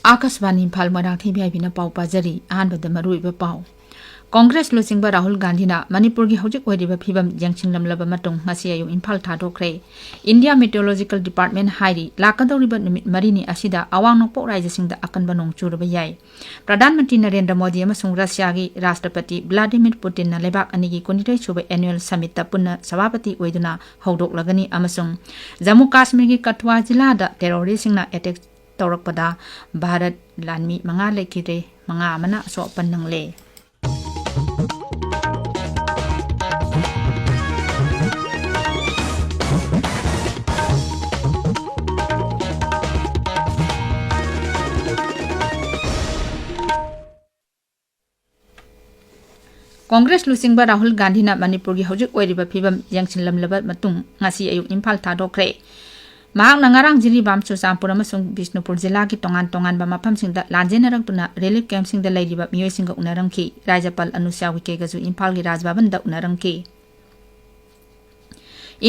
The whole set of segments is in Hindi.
आकाशवाणी इम्फाल मोइरांगथेम इबेहाइबिना पाउ पाजरी अहानबदा मरुइबा पाउ कांग्रेस लुचिंगबा राहुल गांधीना मणिपुर की हौजिक ओइरिबा फिबम यंगसिंगलमलबा मतुंग ngasi ayu इम्फाल थादोखरे इंडिया मेट्रोलॉजिकल डिपार्टमेंट हाइरी लाकदौरिबा नुमित मरिनी असिदा अवांग नोंपोक राज्यसिंगदा अकनबा नोंग चुरबा याय प्रधानमंत्री नरेंद्र मोदी अमसुंग रशियागी राष्ट्रपति व्लादिमीर पुतिन लेबाक अनिगी कुनिथै सुबा एनुअल समिट पुन्ना सभापति ओइदुना हौदोकलगनी अमसुंग जम्मू काश्मीर की कठुआ जिलादा टेरोरिस्टसिंगना अटैक तौरकपदा भारत लानमी मंगा लेखिरे मंगा अमना सोपन नंगले कांग्रेस लुचिंगबा राहुल गांधीना मणिपुर की हौजिक ओइरिबा फिबम यंगसिनलमलबा मतुंग ngasi ayu इम्फाल थादोखरे महांग नंगारांग जिरीबाम चुरचांपुर अमसुंग बिष्णुपुर जिला की तोंगान तोंगानबा मफमसिंगदा लांजेनरक्तुना रिलीफ कैंपसिंगदा लैरिबा मियोइसिंगा उनारंगखि राज्यपाल अनुसुया उइकेगजु इम्फाल की राजभवनदा उनारंगखि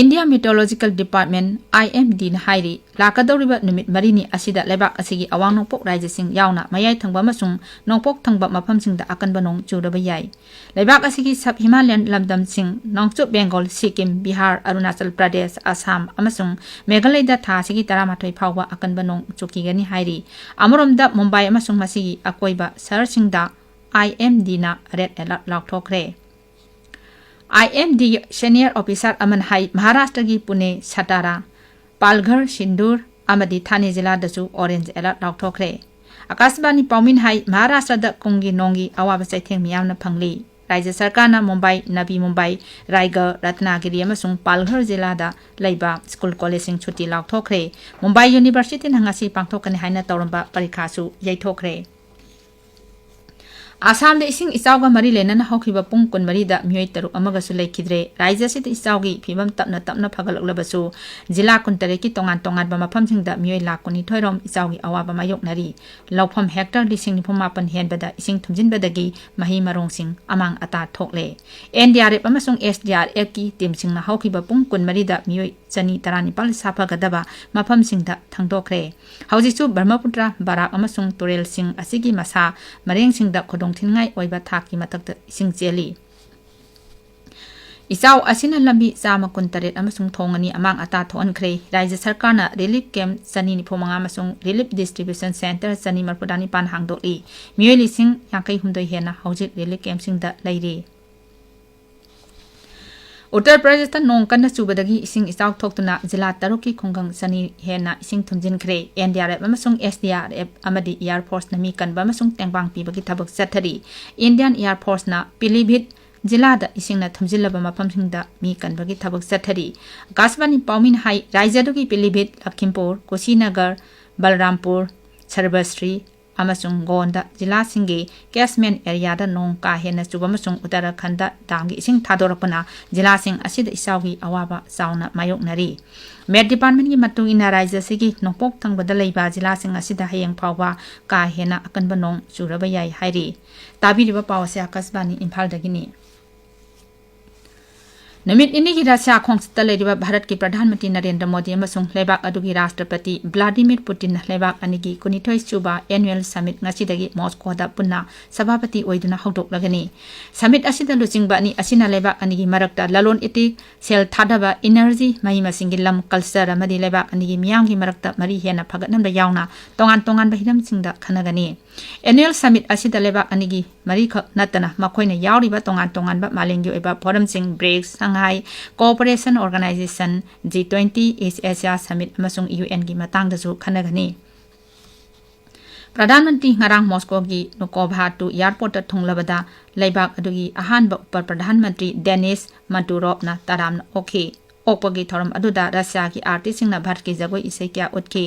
इंडिया मेट्रोलॉजिकल डिपार्टमेंट IMD न हाइरी लाकदौरिबा नुमित मरिनी असिदा लेबाक असिगी अवांग नोंपोक राज्यसिंग यावना मयाय थंगबा अमसुंग नोंपोक थंगबा मफमसिंगदा अकनबा नोंग चुरबा याय लेबाक असिगी सब हिमालयन लमदमसिंग नोंगचुप बेंगल सिक्किम बिहार अरुणाचल प्रदेश असम अमसुंग मेघालयदा थासिगी 18 फावबा अकनबा नोंग चुकिगनी हाइरी अमरोमदा मुंबई अमसुंग मसिगी अकोइबा शहरसिंगदा IMD न रेड अलर्ट लाउथोखरे IMD सीनियर ऑफिसर अमन हाई महाराष्ट्र की पुणे सतारा पालघर सिंदूर अमदी थाने जिला दसु ऑरेंज अलर्ट लाउथोखरे आकाशवाणी पाउमिन हाई महाराष्ट्र द कुंगी नोंगी अवाबा चैथेंग मियामना फंगली राज्य सरकार न मुंबई नबी मुंबई रायगढ़ रत्नागिरी अमसुंग पालघर जिला दा लैबा स्कूल कॉलेजिंग छुट्टी लाउथोखरे मुंबई यूनिवर्सिटी न ngasi पांगथोकनी हाइना तौरंबा परीक्षासु यैथोखरे आसाम दे इसिंग इचाउगा मरी लेनना हौखिबा पुंग कुनमरीदा मियोय तरुक अमगसु लेखिद्रे राज्य सित इचाउगी फिबम तपना तपना फगलकलबसु जिला कुंतरे की तोंगान तोंगान बा मफमसिंगदा मियोय लाकुनी थोइरोम इचाउगी अवाबा मायोकनरी लौफम हेक्टर लिसिंग निफुमापन हेनबदा इसिंग थुमजिनबदगी मही मरोंसिंग अमांग अता थोकले NDRF अमसुंग SDRF की टीमसिंगना हौखिबा पुंग कुनमरीदा मियोय चनी तरानिपाल साफागदबा मफमसिंगदा थंगदोखरे हौजिसु ब्रह्मपुत्र बाराक अमसुंग तुरेल सिंग असिगी मसा मरेंगसिंगदा खोदोंग थिनगाई ओइबा थाकी मतकत इसिंग चेली इचाउ असिना लंबी चामा कुंतरेट अमसुंग थोंगनी अमांग अता थोअनख्रे राज्य सरकारना रिलीफ कैंप चनी निफोमंगा अमसुंग रिलीफ डिस्ट्रीब्यूशन सेंटर चनी मरपुदानी पान हांगदोली मियोय लिसिंग यांकै हुमदोय हेना हौजिक रिलीफ कैंपसिंगदा लैरी उत्तर प्रदेश नोंग कन्न चुबदगी इसिंग इचाउ थोक्तुना जिला तरुक की खुंगंग सनी हेना इसिंग थुमजिनख्रे NDRF अमसुंग SDRF अमदी एयर फोर्स नमी कनबा अमसुंग तेंगबांग पीबगी थबक चथरी इंडियन एयर फोर्स ना पिलीभीत जिला दा इसिंगना थुमजिलबा मफमसिंगदा मी कनबगी थबक चथरी आकाशवाणी पाउमिन हाई राज्यदुगी पिलीभीत लखीमपुर कुशीनगर बलरामपुर सर्वश्री अमसुंग गोंदा जिला सिंगे कैशमेंट एरिया दा नोंग का हेना चुबा अमसुंग उत्तराखंड दांगी इसिंग थादोरपना जिला सिंग असिद इसाउगी अवाबा चाउना मायोकनरी मेट डिपार्टमेंट की मतुंग इना राज्य सिगी नोंपोक थंगबदा लैबा जिला सिंग असिदा हयेंग फावबा का हेना अकनबा नोंग चुरबा याय हाइरी ताबिरिबा पावसे आकाशवाणी इम्फाल दगिनी नमित इनी की रशिया खोंगसता लेरिबा भारत की प्रधानमंत्री नरेंद्र मोदी अमसुंग लेबाक अदुगी राष्ट्रपति व्लादिमीर पुतिन लेबाक अनिगी कुनिथोय सुबा एनुअल समिट ngasi मॉस्कोदा पुन्ना सभापति ओइदुना हौदोकलगनी समिट असिदा लुचिंगबानी असिना लेबाक अनिगी मरक्ता ललोन इति सेल थादबा एनर्जी मही मसिंगी लम कल्चर अमदी लेबाक अनिगी मियांगी मरक्ता मरी हेना फगतनमदा यावना तोंगान तोंगान बहिदमसिंगदा खनगनी एनुअल समिट असिदा लेबाक अनिगी मरी खक नतना मखोइना यावरिबा तोंगान तोंगानबा मालिंगी ओइबा फोरमसिंग BRICS Shanghai Cooperation Organization G20 East Asia Summit अमसुंग UN की मतंगदसु खनगनी प्रधानमंत्री ngarang Moscow की नुकोभा टू एयरपोर्ट थुंगलबदा लेबाक अदुगी अहानबा उप प्रधानमंत्री डेनिस मंटुरोवना तराम ओखे ओपगी थोरम अदुदा रशिया की आर्टिस्टसिंगना भारत की जगोई इसै क्या उठके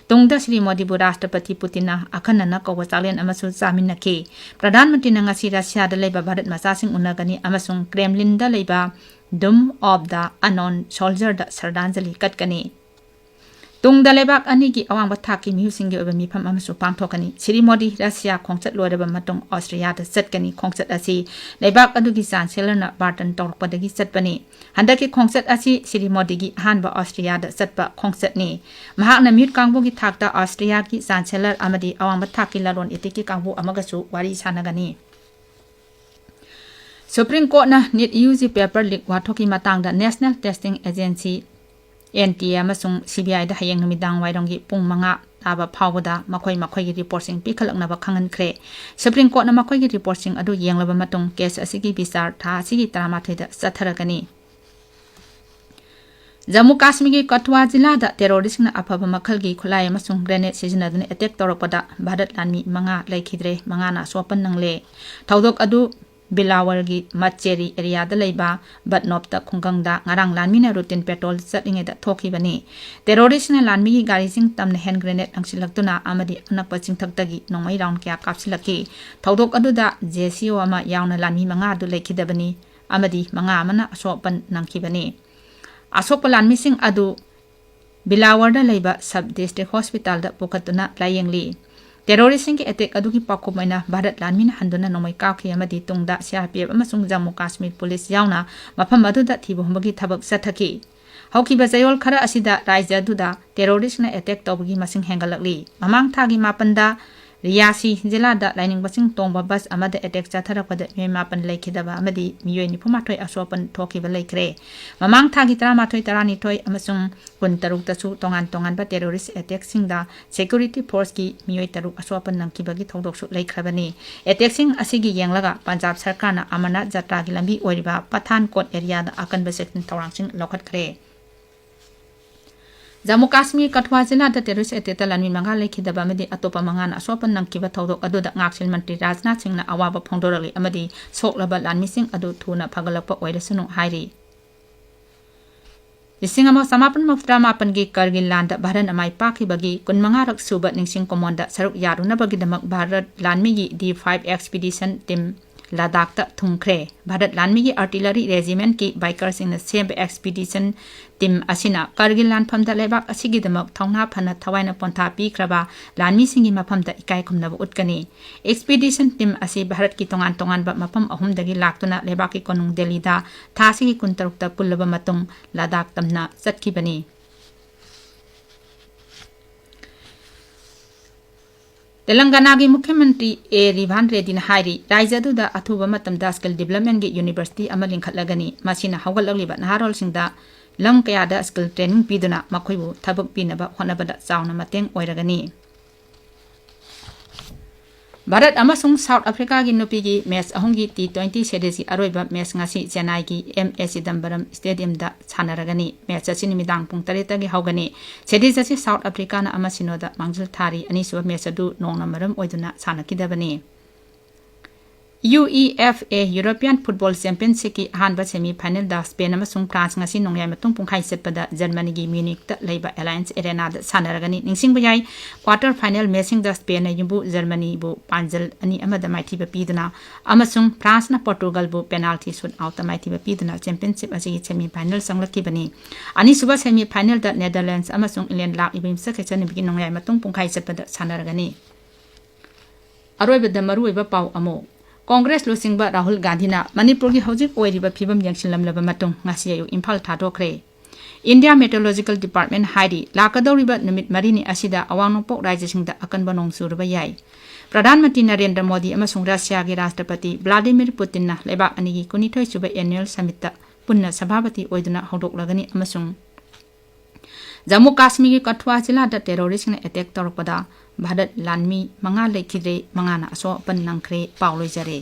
तुंगदा श्री मोदीबु राष्ट्रपति पुतिनना अखनना कौवा चालेन अमसु चामिनखे प्रधानमंत्री ngasi रशिया दा लेबा भारत मसासिंग उनगनी अमसुंग क्रेमलिन दा लेबा Doom of the Unknown Soldier दा श्रद्धांजलि कटकनी ꯇꯨꯡꯗ ꯂꯩꯕꯥꯛ ꯑꯅꯤꯒꯤ ꯑꯋꯥꯡꯕ ꯊꯥꯛꯀꯤ ꯃꯤꯍꯨꯠꯁꯤꯡꯒꯤ ꯑꯣꯏꯕ ꯃꯤꯐꯝ ꯑꯃꯁꯨ ꯄꯥꯡꯊꯣꯛꯀꯅꯤ ꯁ꯭ꯔꯤ ꯃꯣꯗꯤ ꯔꯁꯤꯌꯥ ꯈꯣꯡꯆꯠ ꯂꯣꯏꯔꯕ ꯃꯇꯨꯡ ꯑꯣꯁꯇ꯭ꯔꯤꯌꯥꯗ ꯆꯠꯀꯅꯤ ꯈꯣꯡꯆꯠ ꯑꯁꯤ ꯂꯩꯕꯥꯛ ꯑꯗꯨꯒꯤ ꯆꯥꯟꯁꯦꯂꯔꯅ ꯕꯥꯔꯇꯟ ꯇꯧꯔꯛꯄꯗꯒꯤ ꯆꯠꯄꯅꯤ ꯍꯟꯗꯛꯀꯤ ꯈꯣꯡꯆꯠ ꯑꯁꯤ ꯁ꯭ꯔꯤ ꯃꯣꯗꯤꯒꯤ ꯑꯍꯥꯟꯕ ꯑꯣꯁꯇ꯭ꯔꯤꯌꯥꯗ ꯆꯠꯄ ꯈꯣꯡꯆꯠꯅꯤ ꯃꯍꯥꯛꯅ ꯃꯤꯍꯨꯠ ꯀꯥꯡꯕꯨꯒꯤ ꯊꯥꯛꯇ ꯑꯣꯁꯇ꯭ꯔꯤꯌꯥꯒꯤ ꯆꯥꯟꯁꯦꯂꯔ ꯑꯃꯗꯤ ꯑꯋꯥꯡꯕ ꯊꯥꯛꯀꯤ ꯂꯂꯣꯟ ꯏꯇꯤꯛꯀꯤ ꯀꯥꯡꯕꯨ ꯑꯃꯒꯁꯨ ꯋꯥꯔꯤ ꯁꯥꯟꯅꯒꯅꯤ ꯁꯨꯄ꯭ꯔꯤꯝ ꯀꯣꯔꯠꯅ ꯅꯤꯠ ꯌꯨꯖꯤ ꯄꯦꯄꯔ ꯂꯤꯛ ꯋꯥꯊꯣꯛꯀꯤ ꯃꯇꯥꯡꯗ ꯅꯦꯁꯅꯦꯜ ꯇꯦꯁꯇꯤꯡ ꯑꯦꯖꯦꯟꯁꯤ NTA ꯑꯃꯁꯨꯡ CBIꯗ ꯍꯌꯦꯡ ꯅꯨꯃꯤꯗꯥꯡ ꯋꯥꯏꯔꯝꯒꯤ ꯄꯨꯡ 5 ꯇꯥꯕ ꯐꯥꯎꯕꯗ ꯃꯈꯣꯏꯒꯤ ꯔꯤꯄꯣꯔꯠꯁꯤꯡ ꯄꯤꯈꯠꯂꯛꯅꯕ ꯈꯪꯍꯟꯈ꯭ꯔꯦ ꯁꯨꯄ꯭ꯔꯤꯝ ꯀꯣꯔꯠꯅ ꯃꯈꯣꯏꯒꯤ ꯔꯤꯄꯣꯔꯠꯁꯤꯡ ꯑꯗꯨ ꯌꯦꯡꯂꯕ ꯃꯇꯨꯡ ꯀꯦꯁ ꯑꯁꯤꯒꯤ ꯕꯤꯆꯥꯔ ꯊꯥ ꯑꯁꯤꯒꯤ 13ꯗ ꯆꯠꯊꯔꯒꯅꯤ जम्मू काश्मीर की कठुआ जिला टेरोरिस्टना अफब मखलगी खुलाई अमसुंग ग्रेनेड सिजनदुन अटैक तौरपदा भारत लानमी मंगा लेखिद्रे मंगाना सोपन नंगले थौदोक अदु बिलावरगी मचेरी एरिया लेबा बदनोपता खुंगंगदा ngarang लानमीना रूटीन पेट्रोल चटलिंगेदा थोखिबनी टेरोरिस्टना लानमी गारीसिंग तमने हैंड ग्रेनेड अंगसिलक्तुना अमदी अनकप चिंगथक्तगी नोंमै राउंड क्या कापसिलकी थौदोक अदुदा जेसीओ अमा यावना लानमी मंगा अदु लेखिदबनी अमदी मंगा अमना सोपन नंखिबनी अशोक लानमीसिंग अदु बिलावरद लेबा सब डिस्ट्रिक्ट हॉस्पिटल दा पुखतुना लायेंगली टेरोरिस्टिंग के अटैक अदुगी पाकोमैना भारत लानमीना हंदुना नोमै काखि अमदी तुंगदा CRPF अमसुंग जम्मू काश्मीर पुलिस यावना मफम अदुदा थिबुहमगी थबक सथकी हौकिबा जयोल खरा असिदा राज्य अदुदा टेरोरिस्टना अटैक तौबगी मसिंग हेंगलकली ममांग थागी मापनदा रियासी जिला लाइनिंग बसिंग तोंबा बस अमद अटैक चाथरपद मे मापन लेखिदबा अमदी मियोय 94 असोपन थोखिबा लेखरे ममांग थागी 13 12 अमसुंग 16 तसु तोंगान तोंगानबा टेरोरिस्ट अटैक सिंगदा सिक्योरिटी फोर्स की मियोय 3 असोपन नंकिबगी थौदोकसु लेखरबनी अटैक सिंग असिगी येंगलगा पंजाब सरकारना अमरनाथ जात्रागी लंबी ओरिबा पठानकोट एरिया दा अकनबा सेक्शन तौरांसिंग लौखटखरे जम्मू काश्मीर कठुआ जिला टेरोरिस्ट अटैक लानमी मंगा लेखिदबा अमदी अतोपा मंगाना असोपन नंकिबा थौदोक अदुदा ngaksil मंत्री राजनाथ सिंहना अवाबा फोंदोरली अमदी सोकलबा लानमीसिंग अदु थुना फगलपा ओइरसनु हाइरी लिसिंग अमा समापन मफ्तरा मापन की करगिल लांद भारत अमाई पाखिबगी 15 रक सुबा निंगसिंग कमांड सरुक यारुनबगीदमक भारत लानमी की D5 एक्सपीडिशन टीम लद्दाख थुंखरे भारत लानमी की आर्टिलरी रेजिमेंट की biker Singh same expedition team असिना करगिल लानफम लेबाक असिगिदमक थौना फना थवाइना पोंथा पीख्रबा लानमी सिंगी मफम इकाय खुमनब उटकनी एक्सपीडिशन टीम असि भारत की तोंगान तोंगान मफम अहुमदगी लाक्तुना लेबाक की कोनुंग दिल्लीदा थासिगी 16 पुल्लबा मतुंग लद्दाख तमना चटखिबनी तेलंगाना की मुख्यमंत्री ए रिवान रेड्डी ने हाइरी राज्य अदुदा अथुबा मतमदा स्किल डेवलपमेंट की यूनिवर्सिटी अमा लिंखटलगनी मसिना हौगललिबा नहारोलसिंगदा लम कयादा स्किल ट्रेनिंग पीदुना मखोइबु थबक पीनबा होनबदा चावना mateंग ओइरगनी भारत अमसुंग साउथ अफ्रीका की नुपी की मैच अहुंगी T20 सीरीज की अरोइबा मैच ngasi चेन्नई की MS चिदंबरम स्टेडियम दा सानरगनी मैच असी निमिदांग पुंग 3 तगी हौगनी सीरीज असी साउथ अफ्रीका ना अमसिनोदा मांगजल थारी अनिसुबा मैच अदु नोंगना मरम ओइदुना सानकिदबनी UEFA यूरोपियन फुटबॉल चैंपियनशिप की अहानबा सेमीफाइनल दा स्पेन अमसुंग फ्रांस ngasi नोंगयाय मतुंग पुंखाइ सेटपदा जर्मनी की म्यूनिक दा लेबा एलायंस एरेना दा सानरगनी निंगसिंग बयाय क्वार्टर फाइनल मैचिंग दा स्पेन युबु जर्मनी बु पांजल अनि अमदा माइथिबा पीदुना अमसुंग फ्रांस ना पोर्टुगल बु पेनाल्टी शूट आउट माइथिबा पीदुना चैंपियनशिप असी सेमीफाइनल संगलकिबनी अनि सुबा सेमीफाइनल दा नेदरलैंड्स अमसुंग इंग्लैंड लाक इबिम सखेचन बिगी नोंगयाय मतुंग पुंखाइ सेटपदा सानरगनी अरोइबदा मरुइबा पाउ अमो कांग्रेस लुसिंगबा राहुल गांधी ना मणिपुर की हौजिक ओइरिबा फिबम यंगसिलमलबा मतुंग ngasi ayu इम्फाल थादोखरे इंडिया मेट्रोलॉजिकल डिपार्टमेंट हाइरी लाकदौरिबा नुमित मरिनी असिदा अवांगनोंपोक राज्यसिंगदा अकनबा नोंग सुरबा याय प्रधानमंत्री नरेंद्र मोदी अमसुंग रशिया के राष्ट्रपति व्लादिमीर पुतिन ना लेबाक अनिगी 29 सुबा एनुअल समिट पुन्ना सभापति ओइदुना हौदोकलगनी अमसुंग जम्मू काश्मीर की कठुआ जिला टेरोरिस्ट ने अटैक तौरपदा भारत लानमी मंगा लेखिद्रे मंगाना असोपन नंखरे पाउलोइजरे